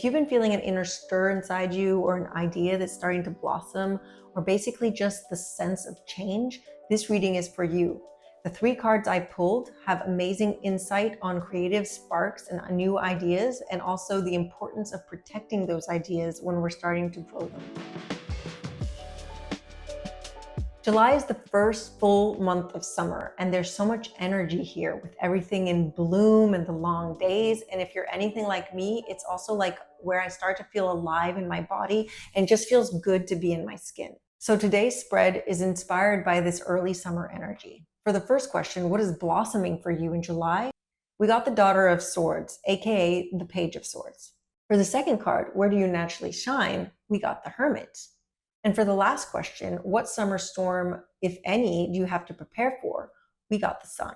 If you've been feeling an inner stir inside you or an idea that's starting to blossom, or basically just the sense of change, this reading is for you. The 3 cards I pulled have amazing insight on creative sparks and new ideas, and also the importance of protecting those ideas when we're starting to grow them. July is the first full month of summer, and there's so much energy here with everything in bloom and the long days. And if you're anything like me, it's also like where I start to feel alive in my body and just feels good to be in my skin. So today's spread is inspired by this early summer energy. For the first question, what is blossoming for you in July? We got the Daughter of Swords, aka the Page of Swords. For the second card, where do you naturally shine? We got the Hermit. And for the last question, what summer storm, if any, do you have to prepare for? We got the Sun.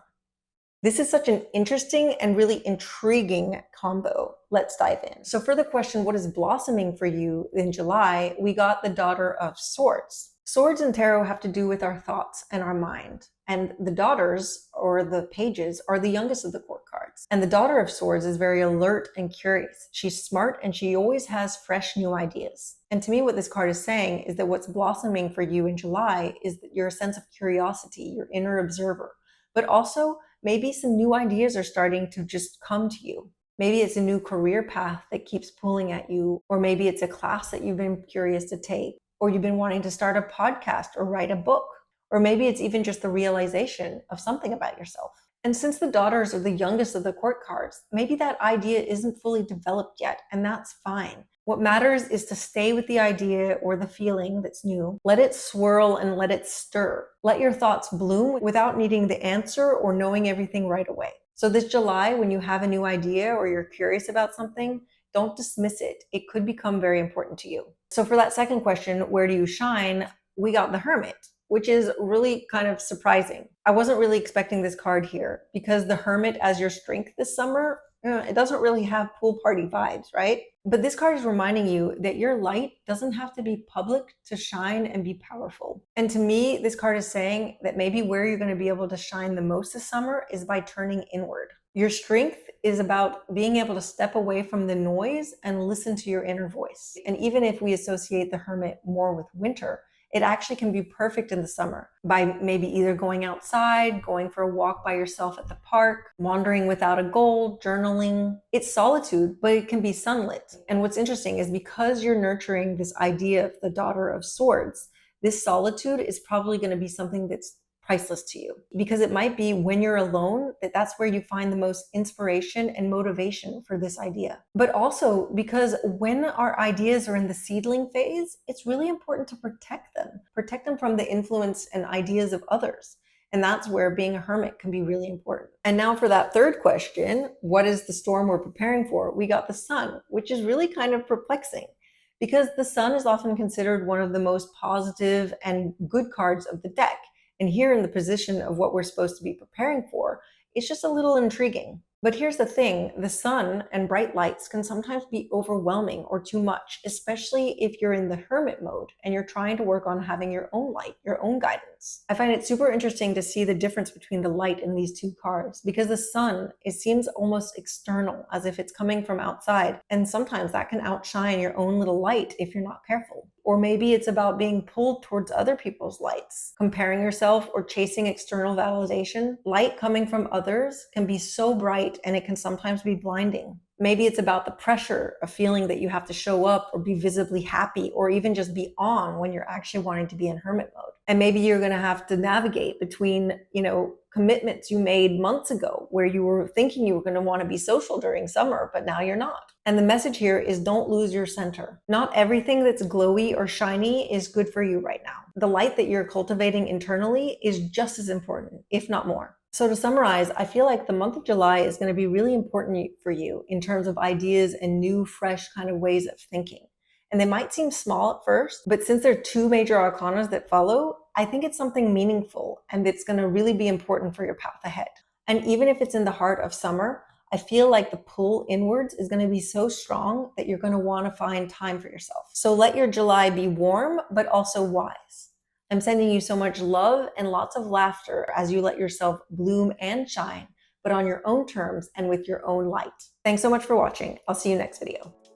This is such an interesting and really intriguing combo. Let's dive in. So for the question, what is blossoming for you in July? We got the Daughter of Swords. Swords and tarot have to do with our thoughts and our mind. And the daughters, or the pages, are the youngest of the court cards. And the Daughter of Swords is very alert and curious. She's smart and she always has fresh new ideas. And to me, what this card is saying is that what's blossoming for you in July is that your sense of curiosity, your inner observer, but also maybe some new ideas are starting to just come to you. Maybe it's a new career path that keeps pulling at you, or maybe it's a class that you've been curious to take, or you've been wanting to start a podcast or write a book, or maybe it's even just the realization of something about yourself. And since the daughters are the youngest of the court cards, maybe that idea isn't fully developed yet, and that's fine. What matters is to stay with the idea or the feeling that's new. Let it swirl and let it stir. Let your thoughts bloom without needing the answer or knowing everything right away. So this July, when you have a new idea or you're curious about something, don't dismiss it. It could become very important to you. So for that second question, where do you shine? We got the Hermit, which is really kind of surprising. I wasn't really expecting this card here because the Hermit as your strength this summer, it doesn't really have pool party vibes, right? But this card is reminding you that your light doesn't have to be public to shine and be powerful. And to me, this card is saying that maybe where you're going to be able to shine the most this summer is by turning inward. Your strength is about being able to step away from the noise and listen to your inner voice. And even if we associate the Hermit more with winter, it actually can be perfect in the summer by maybe either going outside, going for a walk by yourself at the park, wandering without a goal, journaling. It's solitude, but it can be sunlit. And what's interesting is because you're nurturing this idea of the Daughter of Swords, this solitude is probably going to be something that's priceless to you, because it might be when you're alone that's where you find the most inspiration and motivation for this idea. But also because when our ideas are in the seedling phase, it's really important to protect them from the influence and ideas of others. And that's where being a hermit can be really important. And now for that third question, what is the storm we're preparing for? We got the Sun, which is really kind of perplexing, because the Sun is often considered one of the most positive and good cards of the deck. And here in the position of what we're supposed to be preparing for, it's just a little intriguing. But here's the thing, the sun and bright lights can sometimes be overwhelming or too much, especially if you're in the hermit mode and you're trying to work on having your own light, your own guidance. I find it super interesting to see the difference between the light in these two cards, because the sun, it seems almost external, as if it's coming from outside. And sometimes that can outshine your own little light if you're not careful. Or maybe it's about being pulled towards other people's lights, comparing yourself or chasing external validation. Light coming from others can be so bright and it can sometimes be blinding. Maybe it's about the pressure of feeling that you have to show up or be visibly happy or even just be on when you're actually wanting to be in hermit mode. And maybe you're going to have to navigate between, commitments you made months ago where you were thinking you were going to want to be social during summer, but now you're not. And the message here is don't lose your center. Not everything that's glowy or shiny is good for you right now. The light that you're cultivating internally is just as important, if not more. So to summarize, I feel like the month of July is going to be really important for you in terms of ideas and new, fresh kind of ways of thinking. And they might seem small at first, but since there are 2 major arcanas that follow, I think it's something meaningful and it's going to really be important for your path ahead. And even if it's in the heart of summer, I feel like the pull inwards is going to be so strong that you're going to want to find time for yourself. So let your July be warm, but also wise. I'm sending you so much love and lots of laughter as you let yourself bloom and shine, but on your own terms and with your own light. Thanks so much for watching. I'll see you next video.